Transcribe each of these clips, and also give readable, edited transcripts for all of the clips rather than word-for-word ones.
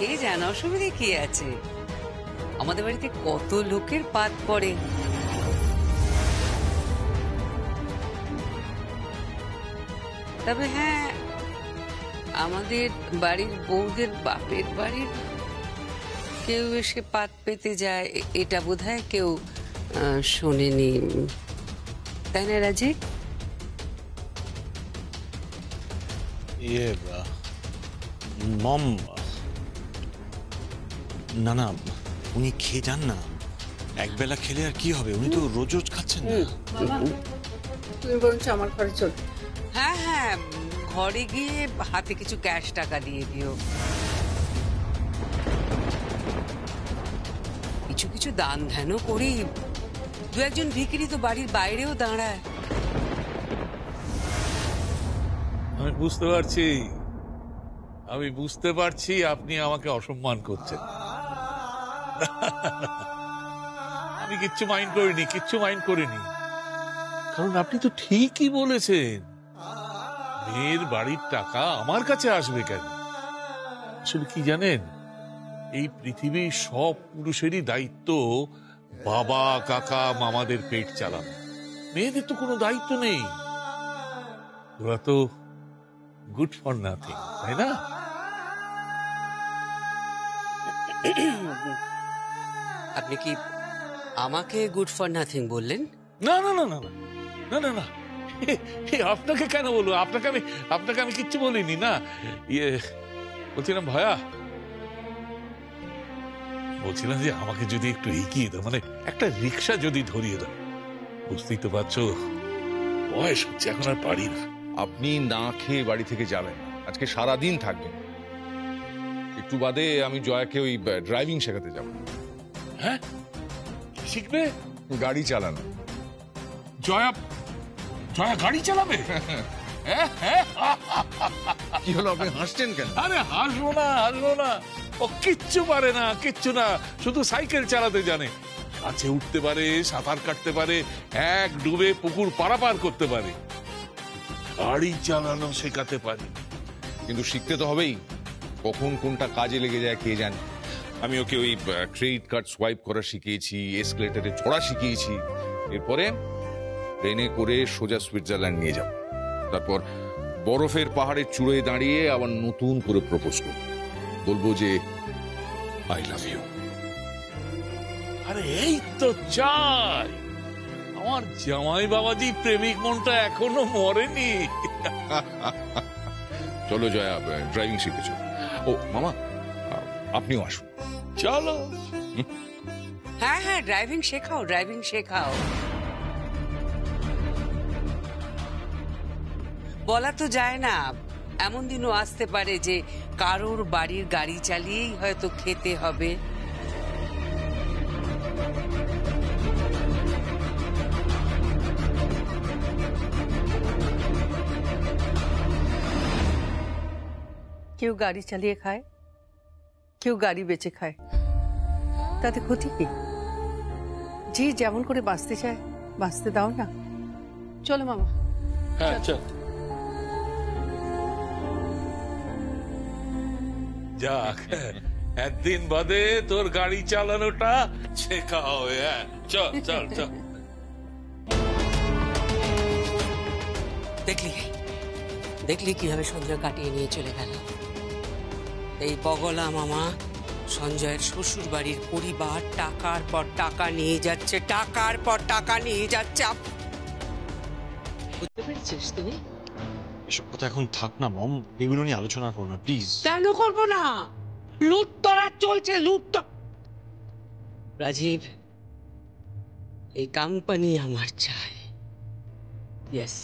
খেয়ে যান, অসুবিধে কি আছে? আমাদের বাড়িতে কত লোকের পাত পড়ে। তবে হ্যাঁ, আমাদের বাড়ির বউদের বাপের বাড়ির কেউ এসে পাত পেতে যায় এটা বোধহয় কেউ শোনেনি, তাই না রাজীব? মম, না না, উনি খেয়ে যান না। একবেলা খেলে আর কি হবে, উনি তো রোজ রোজ খাচ্ছেন না। তুমি বলছো আমার ঘরে চল। হ্যাঁ হ্যাঁ, ঘরে গিয়ে হাতে কিছু ক্যাশ টাকা দিয়ে দিও। কিছু কিছু দান ধ্যানও করি, দু একজন ভিখিরি তো বাড়ির বাইরেও দাঁড়ায়। আমি বুঝতে পারছি আপনি আমাকে অসম্মান করছেন। আমি কিচ্ছু মাইন্ড করিনি, কারণ আপনি তো ঠিকই বলেছেন, মেয়ের বাড়ির টাকা আমার কাছে আসবে কেন? আসলে কি জানেন, এই পৃথিবীর সব পুরুষেরই দায়িত্ব বাবা কাকা মামাদের পেট চালানো, মেয়েদের তো কোনো দায়িত্ব নেই। ওরা তো গুড ফর নাথিং, তাই না? আপনি কি আমাকে গুড ফর নাথিং বললেন? না না না না না না না, আপনাকে কেন বলবো? আপনাকে আমি কিচ্ছু বলিনি। না, বলছিলাম ভয়া, বলছিলাম যে আমাকে যদি একটু এগিয়ে দাও, মানে একটা রিক্সা যদি ধরিয়ে দাও। বুঝতেই তো পারছো, বয়স হচ্ছে, এখন আর পারি না। আপনি না খেয়ে বাড়ি থেকে যাবেন, আজকে সারাদিন থাকবেন। একটু বাদে আমি জয়াকে ওই ড্রাইভিং শেখাতে যাব। হ্যাঁ, শিখবে? গাড়ি চালানো। জয়া গাড়ি চালাবে? কি হলো, আপনি হাসছেন কেন? আরে হাসবো না, ও কিচ্ছু পারে না, কিচ্ছু না, শুধু সাইকেল চালাতে জানে। গাছে উঠতে পারে, সাঁতার কাটতে পারে, এক ডুবে পুকুর পারাপার করতে পারে, গাড়ি চালানো শেখাতে পারি। কিন্তু শিখতে তো হবেই, কখন কোনটা কাজে লেগে যায় কে জানে। আমি ওকে ওই ক্রেডিট কার্ড সোয়াইপ করা শিখিয়েছি, এসকেলেটরে চড়া শিখিয়েছি। এরপরে ট্রেনে করে সোজা সুইজারল্যান্ড নিয়ে যাব, তারপর বরফের পাহাড়ের চূড়োয় দাঁড়িয়ে আবার নতুন করে প্রপোজ করব, বলবো যে আই লাভ ইউ। আরে এই তো চাই, আমার জামাই বাবাজি প্রেমিক মনটা এখনো মরেনি। চলো জয়া, ড্রাইভিং শিখেছ। ও মামা, আপনিও আসুন। চলো। হ্যাঁ হ্যাঁ, ড্রাইভিং শেখাও। বলা তো যায় না, এমন দিনও আসতে পারে যে কারোর বাড়ির গাড়ি চালিয়েই হয়তো খেতে হবে। কেউ গাড়ি চালিয়ে খায়, কেউ গাড়ি বেচে খায়, তাতে ক্ষতি কি? যে যেমন করে বাঁচতে চায় বাঁচতে দাও না। চলো মামা। হ্যাঁ চল। যাক, একদিন বাদে তোর গাড়ি চালানোটা শেখা হবে। চল চল চল। দেখলি কিভাবে সঞ্জয় কাটিয়ে নিয়ে চলে গেল। এই বগলা মামা সঞ্জয়ের শ্বশুর বাড়ির পরিবার টাকার পর টাকা নিয়ে যাচ্ছে, বুঝতে পেরেছিস তুই? এসব কথা এখন থাক না মম, এগুলো নিয়ে আলোচনা করো না প্লিজ। কেন করবো না? লুটতরা চলছে, রাজীব, এই কোম্পানি আমার চাই। ইয়েস,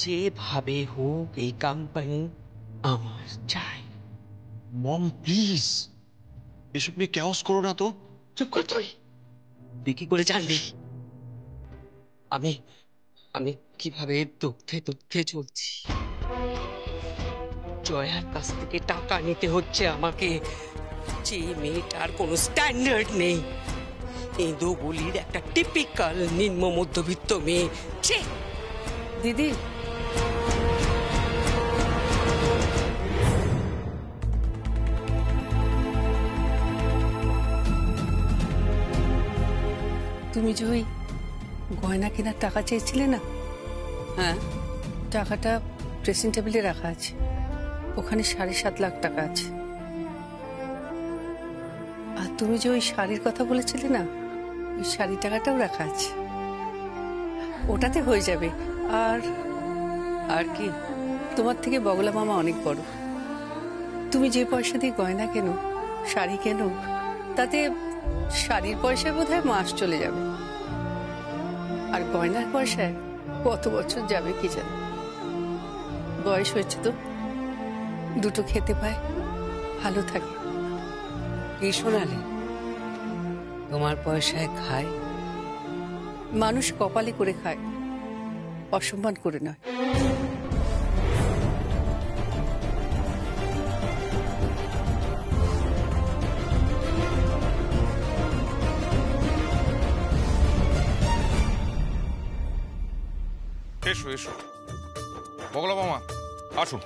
যেভাবে হোক এই কোম্পানি আমার চাই। মম প্লিজ, এসব নিয়ে কেওস করো না তো। চুপ কর তুই কি করে জানবি আমি কিভাবে দুঃখে চলছি? জয়ার কাছ থেকে টাকা নিতে হচ্ছে আমাকে, যে মেয়েটার কোনো স্ট্যান্ডার্ড নেই, ইন্দুগুলির একটা টিপিক্যাল নিম্ন মধ্যবিত্ত মেয়ে। দিদি, তুমি যে ওই গয়না কেনার টাকা চেয়েছিলে না, হ্যাঁ, টাকাটা ড্রেসিং টেবিলে রাখা আছে। ওখানে 7.5 লাখ টাকা আছে। আর তুমি যে ওই শাড়ির কথা বলেছিলে না, ওই শাড়ি টাকাটাও রাখা আছে, ওটাতে হয়ে যাবে। আর আর কি? তোমার থেকে বগলা মামা অনেক বড়। তুমি যে পয়সা দিয়ে গয়না কেনো, শাড়ি কেনো, তাতে শাড়ির পয়সায় বোধহয় মাস চলে যাবে, আর গয়নার পয়সায় কত বছর যাবে কি জানে। বয়স হয়েছে তো, দুটো খেতে পায়, ভালো থাকে। কি শোনালে? তোমার পয়সায় খায়? মানুষ কপালে করে খায়, অসম্মান করে নয়। এসো এসো বগলা মামা, আসুন।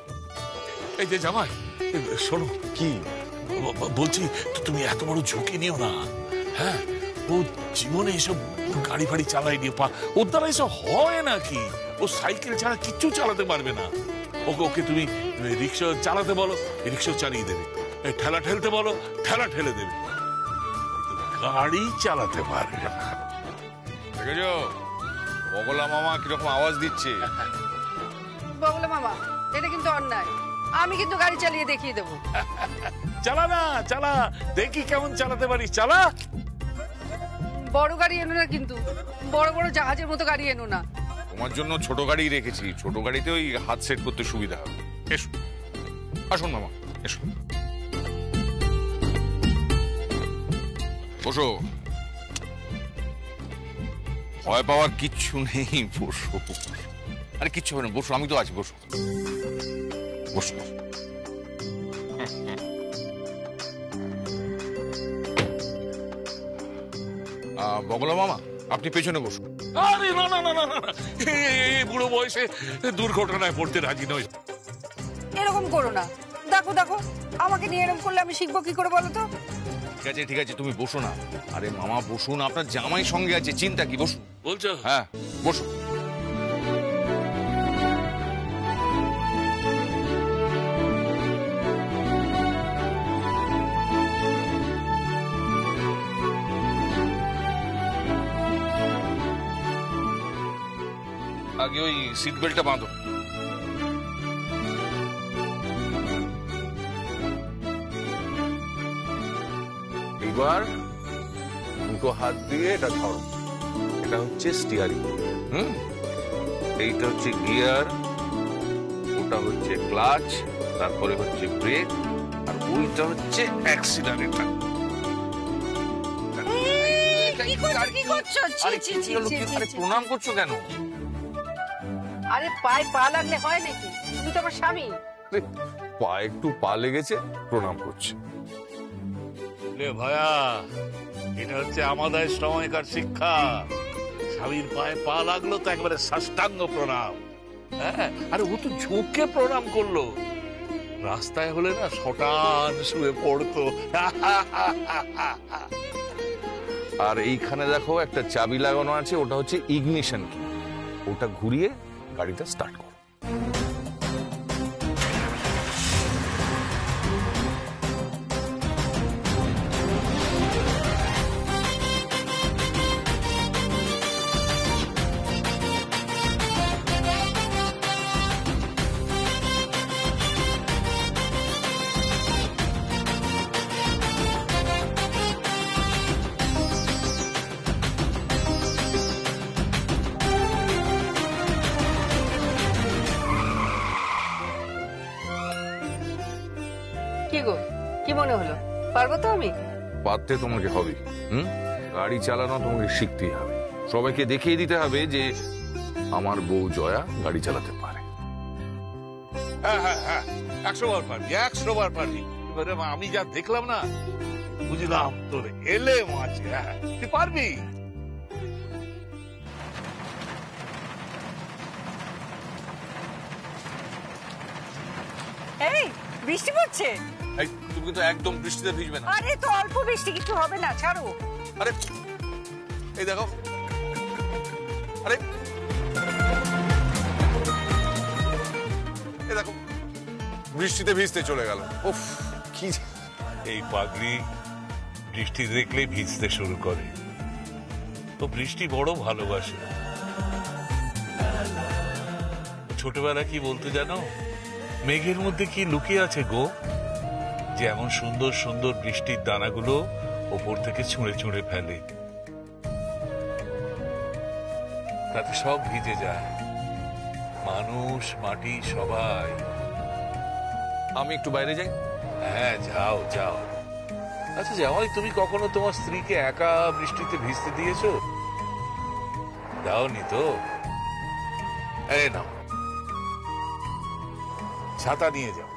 এই যে জামাই, শোনো, কি? বলছি তুমি এত বড় ঝুঁকি নিও না। হ্যাঁ, ও জীবনে এসব গাড়ি ফাড়ি চালায়নি, ওর দ্বারা এসব হয় নাকি? ও সাইকেল ছাড়া কিচ্ছু চালাতে পারবে না। ওকে তুমি রিক্সা চালাতে বলো, রিক্সা চালিয়ে দেবে। ঠেলা ঠেলতে বলো, ঠেলা ঠেলে দেবে। গাড়ি চালাতে পারবে না। দেখেছো বগলা মামা কিরকম আওয়াজ দিচ্ছে? বগলা মামা, এটা কিন্তু অন্যায়। আমি কিন্তু গাড়ি চালিয়ে দেখিয়ে দেবো। চালা না, চালা, দেখি কেমন চালাতে পারিস, চালা। বড় গাড়ি এনো না কিন্তু, বড় বড় জাহাজের মতো গাড়ি এনো না। তোমার জন্য ছোট গাড়ি রেখেছি, ছোট গাড়িতে ওই হাত সেট করতে সুবিধা হবে। এসো, আসুন মামা, এসো, বসো। ভয় পাওয়ার কিচ্ছু নেই, বসো। আরে কিচ্ছু হবে না, বসো, আমি তো আছি, বসো বসো। বগলা মামা, আপনি পেছনে বসুন। আরে না না না না না, এই বুড়ো বয়সে দুর্ঘটনায় পড়তে রাজি নয়। এরকম করো না, দেখো দেখো, আমাকে নিয়ে এরকম করলে আমি শিখবো কি করে বলো তো? ঠিক আছে ঠিক আছে, তুমি বসো না। আরে মামা বসুন, আপনার জামাই সঙ্গে আছে, চিন্তা কি, বসুন। বলছো? হ্যাঁ বসুন। আগে ওই সিট বেল্টটা বাঁধো। এবার দুটো হাত দিয়ে এটা ধরো, এটা হচ্ছে স্টিয়ারিং। এইটা হচ্ছে গিয়ার, ওটা হচ্ছে ক্লাচ, তারপরে হচ্ছে ব্রেক, আর ওইটা হচ্ছে অ্যাক্সিলারেটর। প্রণাম করছো কেন? আরে পায়ে পা লাগলে হয় নাকি? তুমি তো আমার স্বামী। পা একটু পা লেগেছে, প্রণাম করছে। লে ভায়া, এটা হচ্ছে আমাদের সময়কার শিক্ষা। স্বামীর পায়ে পা লাগলো তো একবারে সাষ্টাঙ্গ প্রণাম। হ্যাঁ, আরে ও তো ঝুঁকে প্রণাম করলো। রাস্তায় হলে না শটান শুয়ে পড়তো। আর এইখানে দেখো একটা চাবি লাগানো আছে, ওটা হচ্ছে ইগনিশন কি, ওটা ঘুরিয়ে গাড়িটা স্টার্ট করো। কি গো, কি মনে হলো, পারবো তো আমি? পারতে তোমাকে হবে। গাড়ি চালানো তোমাকে শিখতেই হবে, সবাইকে দেখিয়ে দিতে হবে যে আমার বউ জয়া গাড়ি চালাতে পারে। হ্যাঁ হ্যাঁ হ্যাঁ, 100 বার পারবি, 100 বার পারবি। এবারে আমি যা দেখলাম না, বুঝলাম তোর এলে মাছ। হ্যাঁ, তুই পারবি। এই বৃষ্টি পড়ছে। এই, তুমি কিন্তু একদম বৃষ্টিতে ভিজবে না। আরে তো অল্প বৃষ্টি, কিছু হবে না, ছাড়ো। আরে এই দেখো আরে এ দেখো বৃষ্টিতে ভিজতে চলে গেল। উফ কি এই পাগলি বৃষ্টি দেখলেই ভিজতে শুরু করে। তো বৃষ্টি বড় ভালোবাসে। ছোটবেলা কি বলতে জানো, মেঘের মধ্যে কি লুকিয়ে আছে গো, যে এমন সুন্দর সুন্দর বৃষ্টির দানাগুলো ওপর থেকে ছুঁড়ে ছুঁড়ে ফেলে, তাতে সব ভিজে যায়, মানুষ মাটি সবাই। আমি একটু বাইরে যাই। হ্যাঁ যাও যাও। আচ্ছা জামাই, তুমি কখনো তোমার স্ত্রীকে একা বৃষ্টিতে ভিজতে দিয়েছো? দাওনি তো? এই নাও, ছাতা নিয়ে যাও।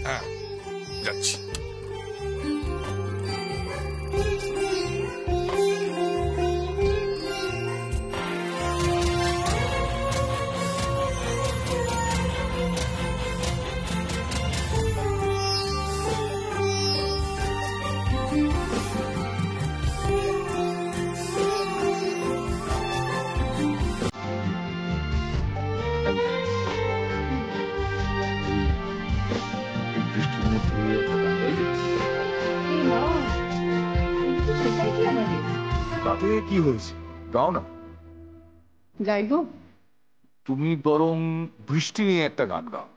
হ্যাঁ যাচ্ছি। তাতে কি হয়েছে, গাও না। গাইবো? তুমি বরং বৃষ্টি নিয়ে একটা গান গাও।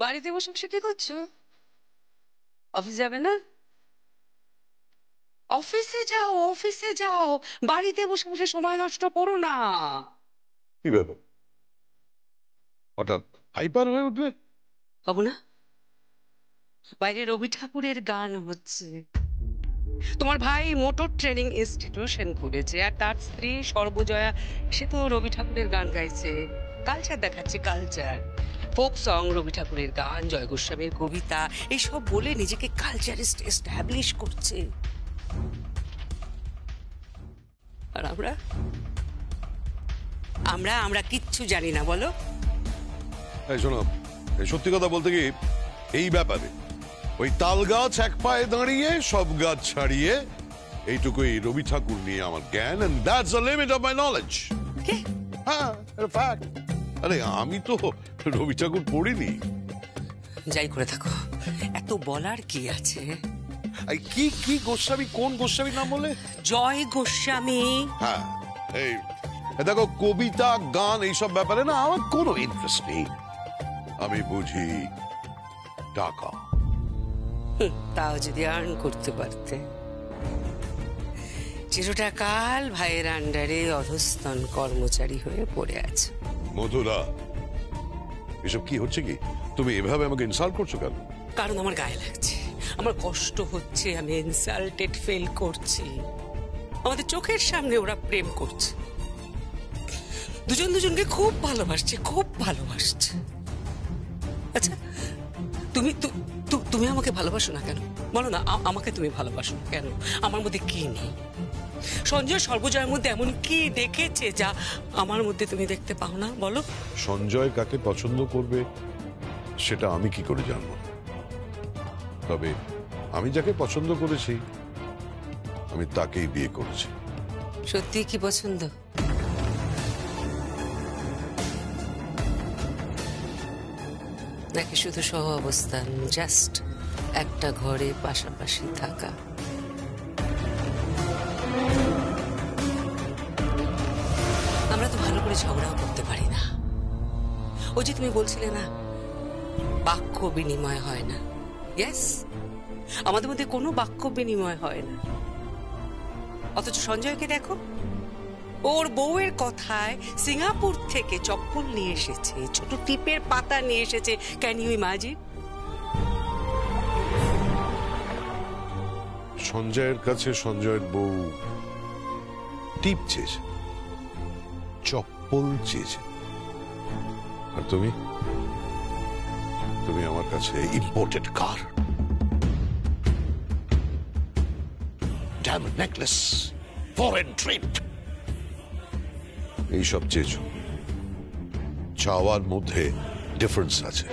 বাড়িতে বসে বসে কি করছো? অফিস যাবে না? অফিসে যাও, অফিসে যাও, বাড়িতে বসে বসে সময় নষ্ট করো না। কি ব্যাপার, হঠাৎ হাইপার হয়ে উঠবে? বাবু না, বাইরে রবি ঠাকুরের গান হচ্ছে। তোমার ভাই মোটর ট্রেনিং ইনস্টিটিউশন খুলেছে, আর তার স্ত্রী সর্বজয়া, সে তো রবি ঠাকুরের গান গাইছে। কালচার দেখাচ্ছে, কালচার, ফোক সং, রবি ঠাকুরের গান, জয় গোস্বামীর কবিতা, এইসব বলে নিজেকে কালচারিস্ট এস্টাবলিশ করছে। আর আমরা আমরা আমরা কিচ্ছু জানি না, বলো? এই শোনো, এই সত্যি কথা বলতে কি, এই ব্যাপারে ওই তাল গাছ এক পায়ে দাঁড়িয়ে সব গাছ ছাড়িয়ে এইটুকুই রবি ঠাকুর নিয়ে আমার জ্ঞান, and that's the limit of my knowledge. কে? হ্যাঁ, fact. আরে আমি তো রবি ঠাকুর পড়িনি। যাই করে থাকো, এত বলার কি আছে? এই কি কি গোস্বামী, কোন গোস্বামীর নাম বলে? জয় গোস্বামী। হ্যাঁ, এই দেখো, কবিতা গান এইসব ব্যাপারে না আমার কোনো ইন্টারেস্ট নেই। আমি বুঝি টাকা। তাও যদি আর্ন করতে পারতে। চিরটা কাল ভাইয়ের আন্ডারে অধস্তন কর্মচারী হয়ে পড়ে আছে। মধুরা, এসব কি হচ্ছে কি? তুমি এভাবে আমাকে ইনসাল্ট করছো কেন? কারণ আমার গায়ে লাগছে, আমার কষ্ট হচ্ছে, আমি ইনসাল্টেড ফিল করছি। আমাদের চোখের সামনে ওরা প্রেম করছে, দুজন দুজনকে খুব ভালোবাসছে, খুব ভালোবাসছে। আচ্ছা, তুমি তুমি আমাকে ভালোবাসো না কেন? বলো না, আমাকে তুমি ভালোবাসো না কেন? আমার মধ্যে কি নেই? সঞ্জয় সর্বজয়ের মধ্যে এমন কি দেখেছে যা আমার মধ্যে তুমি দেখতে পাও না? বলো। সঞ্জয় কাকে পছন্দ করবে সেটা আমি কি করে জানবো? তবে আমি যাকে পছন্দ করেছি আমি তাকেই বিয়ে করেছি। সত্যি কি পছন্দ? নাকি শুধু সহ অবস্থান, জাস্ট একটা ঘরে পাশাপাশি থাকা? আমরা তো ভালো করে ঝগড়াও করতে পারি না। ওই যে তুমি বলছিলে না, বাক্য বিনিময় হয় না। ইয়েস, আমাদের মধ্যে কোনো বাক্য বিনিময় হয় না। অথচ সঞ্জয়কে দেখো, ওর বউয়ের কথায় সিঙ্গাপুর থেকে চপ্পল নিয়ে এসেছে, ছোট টিপের পাতা নিয়ে এসেছে। Can you imagine? সঞ্জয়ের কাছে সঞ্জয়ের বউ টিপ চেয়েছে, চপ্পল চেয়েছে, আর তুমি তুমি আমার কাছে ইম্পোর্টেড কার, ডায়মন্ড নেকলেস, ফরেন ট্রিপ এইসব চেয়েছো। চাওয়ার মধ্যে ডিফারেন্স আছে।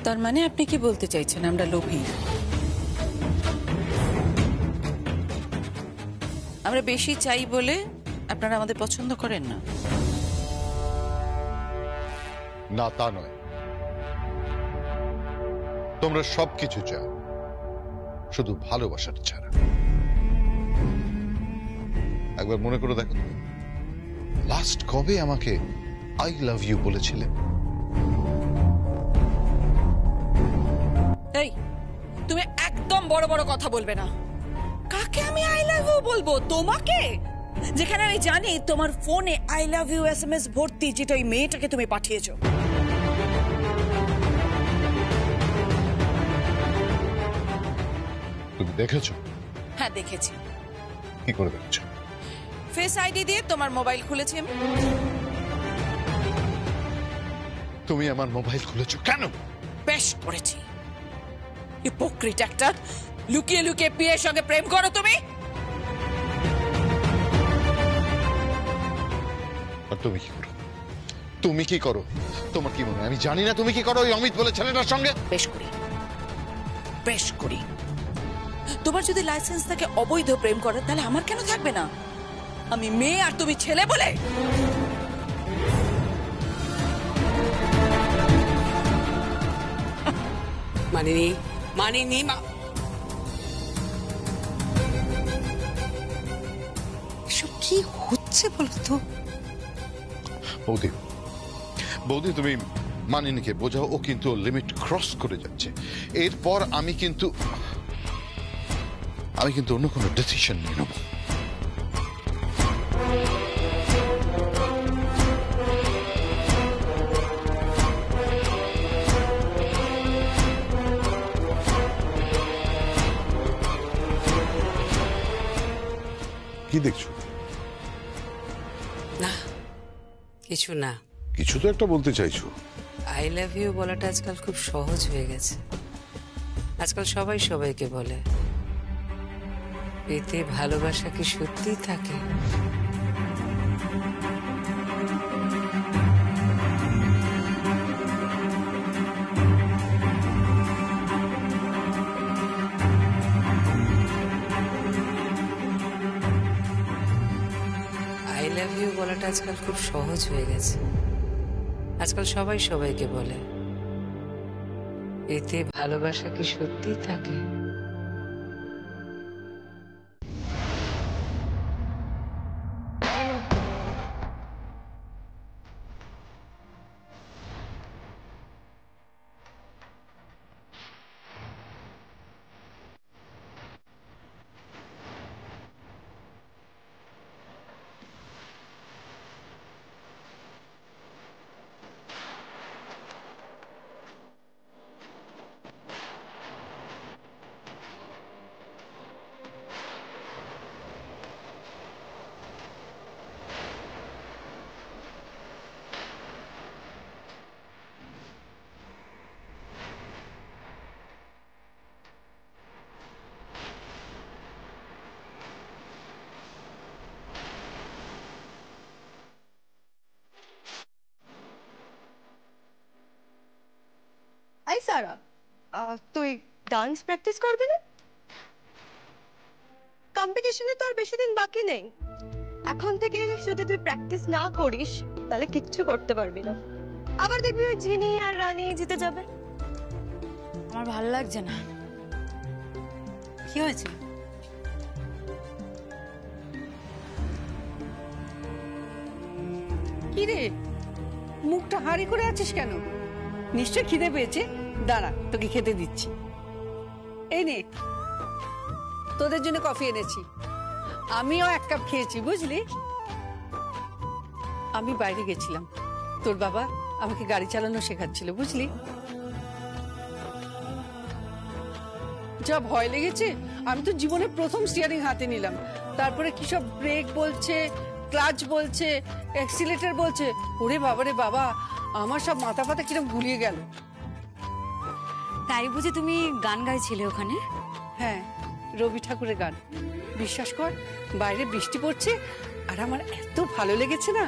তার মানে আপনি কি বলতে চাইছেন আমরা লোভী? আমরা বেশি চাই বলে আপনারা আমাদের পছন্দ করেন না? না, তা নয়। তোমরা সবকিছু চাও, শুধু ভালোবাসাটা ছাড়া। একবার মনে করে দেখো, লাস্ট কবে আমাকে আই লাভ ইউ বলেছিলে? এই, তুমি একদম বড় বড় কথা বলবে না। কাকে আমি আই লাভ ইউ বলবো? তোমাকে? যেখানে আমি জানি তোমার ফোনে আই লাভ ইউ এসএমএস ভর্তি, যেটা ওই মেয়েটাকে তুমি পাঠিয়েছো। তুমি দেখেছো? হ্যাঁ, দেখেছি। কি করে দেখেছো? ফেস আইডি দিয়ে তোমার মোবাইল খুলেছি আমি। তুমি আমার মোবাইল খুলেছো কেন? বেশ করেছি। হিপোক্রিট একটা, লুকিয়ে লুকিয়ে পিয়ের সঙ্গে প্রেম করো তুমি। আর তুমি কি করো? তুমি কি করো? তোমার কি মনে হয় আমি জানি না তুমি কি করো ওই অমিত বলে ছেলেটার সঙ্গে? বেশ করি, বেশ করি। তোমার যদি লাইসেন্স থাকে অবৈধ প্রেম করার, তাহলে আমার কেন থাকবে না? আমি মেয়ে আর তুমি ছেলে বলে? মানিনি, মানিনি। এসব কি হচ্ছে বলতো? বৌদি, বৌদি তুমি মানিনীকে বোঝাও, ও কিন্তু লিমিট ক্রস করে যাচ্ছে। এরপর আমি কিন্তু অন্য কোনো ডিসিশন নিয়ে নেব। কি দেখছো? না, কিছু না। কিছু তো একটা বলতে চাইছো। আই লাভ ইউ বলাটা আজকাল খুব সহজ হয়ে গেছে। আজকাল সবাই সবাইকে বলে। এতে ভালোবাসা কি সত্যি থাকে? আই লাভ ইউ বলাটা আজকাল খুব সহজ হয়ে গেছে। আজকাল সবাই সবাইকে বলে। এতে ভালোবাসা কি সত্যি থাকে? সারা তুই ডান্স প্র্যাকটিস করবি না? কম্পিটিশনে তো আর বেশি দিন বাকি নেই। এখন থেকে যদি তুই প্র্যাকটিস না করিস তাহলে কিচ্ছু করতে পারবি না। আবার দেখবি ওই জিনি আর রানী জিতে যাবে। আমার ভালো লাগছে না। কি হয়েছে? কি রে, মুখটা হাঁড়ি করে আছিস কেন? নিশ্চয় খিদে পেয়েছে, দাঁড়া তোকে খেতে দিচ্ছি। এই নে, তোদের জন্য কফি এনেছি। আমিও 1 কাপ খেয়েছি, বুঝলি? আমি বাইরে গেছিলাম, তোর বাবা আমাকে গাড়ি চালানো শেখাচ্ছিল, বুঝলি? যা ভয় লেগেছে, আমি তো জীবনে প্রথম স্টিয়ারিং হাতে নিলাম, তারপরে কি সব ব্রেক বলছে, ক্লাচ বলছে, অ্যাক্সিলেটর বলছে। ওরে বাবারে বাবা, আমার সব মাথা ফাতা কিরম গুলিয়ে গেল। তাই বুঝি তুমি গান গাইছিলে ওখানে? হ্যাঁ, রবি ঠাকুরের গান। বিশ্বাস কর, বাইরে বৃষ্টি পড়ছে আর আমার এত ভালো লেগেছে না।